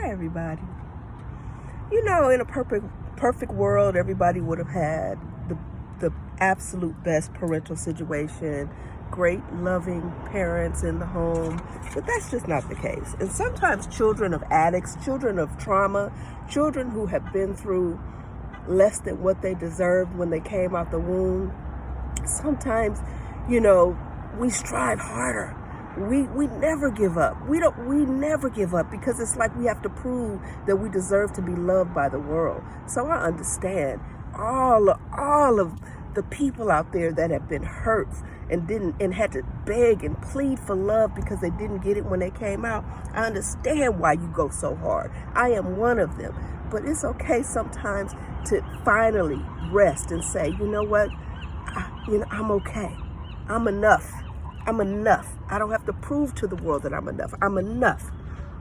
Hi, everybody. You know, in a perfect world, everybody would have had the absolute best parental situation, great, loving parents in the home, but that's just not the case. And sometimes children of addicts, children of trauma, children who have been through less than what they deserved when they came out the womb, sometimes, we strive harder. We never give up. We never give up because it's like we have to prove that we deserve to be loved by the world. So I understand all of the people out there that have been hurt and had to beg and plead for love because they didn't get it when they came out. I understand why you go so hard. I am one of them. But it's okay sometimes to finally rest and say, you know what? I'm okay. I'm enough. I'm enough. I don't have to prove to the world that I'm enough. I'm enough.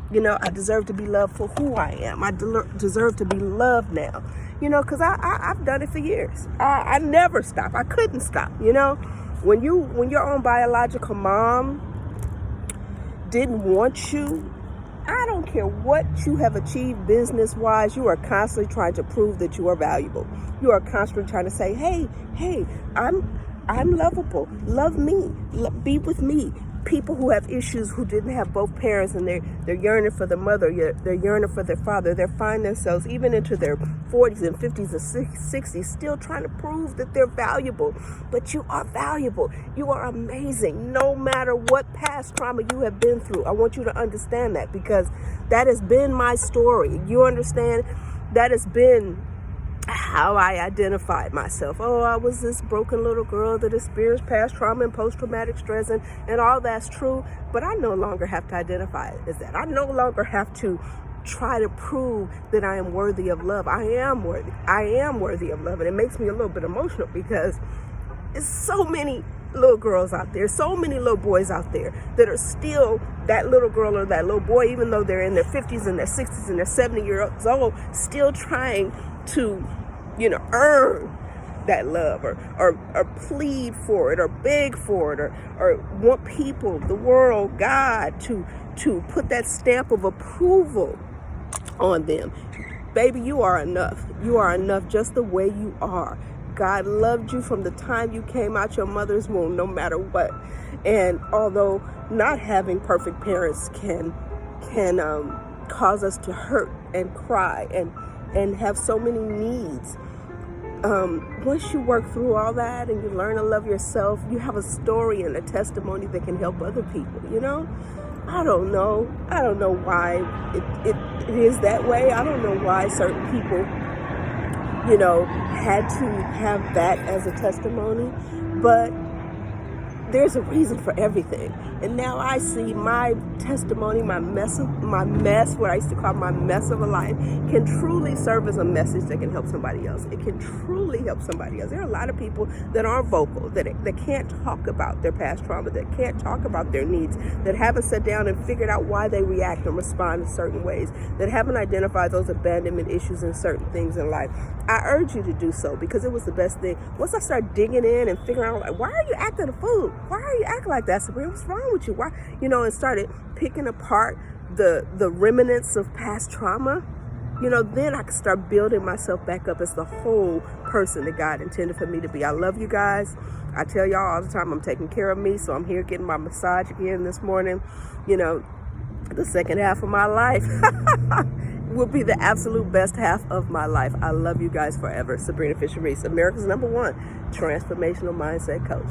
I deserve to be loved for who I am. I deserve to be loved now. Because I've done it for years. I never stop. I couldn't stop. When your own biological mom didn't want you, I don't care what you have achieved business-wise, you are constantly trying to prove that you are valuable. You are constantly trying to say, hey, I'm lovable. Love me. Be with me. People who have issues, who didn't have both parents, and they're yearning for the mother, they're yearning for their father, they find themselves even into their 40s and 50s and 60s still trying to prove that they're valuable. But you are valuable. You are amazing. No matter what past trauma you have been through, I want you to understand that, because that has been my story. You understand? That has been how I identified myself. Oh, I was this broken little girl that experienced past trauma and post-traumatic stress, and all that's true, but I no longer have to identify it as that. I no longer have to try to prove that I am worthy of love. I am worthy. I am worthy of love, and it makes me a little bit emotional because there's so many little girls out there, so many little boys out there that are still that little girl or that little boy, even though they're in their 50s and their 60s and they're 70 years old, still trying to, earn that love or plead for it or beg for it or want people, the world, God to put that stamp of approval on them. Baby, you are enough. You are enough just the way you are. God loved you from the time you came out your mother's womb, no matter what. And although not having perfect parents can cause us to hurt and cry and have so many needs, once you work through all that and you learn to love yourself, you have a story and a testimony that can help other people. I don't know why it is that way. I don't know why certain people had to have that as a testimony, but there's a reason for everything. And now I see my testimony, my mess, what I used to call my mess of a life, can truly serve as a message that can help somebody else. It can truly help somebody else. There are a lot of people that aren't vocal, that can't talk about their past trauma, that can't talk about their needs, that haven't sat down and figured out why they react and respond in certain ways, that haven't identified those abandonment issues in certain things in life. I urge you to do so, because it was the best thing. Once I started digging in and figuring out, why are you acting a fool? Why are you acting like that, Sabrina? What's wrong with you? Why? And started picking apart the remnants of past trauma, then I could start building myself back up as the whole person that God intended for me to be. I love you guys. I tell y'all all the time, I'm taking care of me, so I'm here getting my massage again this morning. The second half of my life will be the absolute best half of my life. I love you guys forever. Sabrina Fisher Reese, America's #1 transformational mindset coach.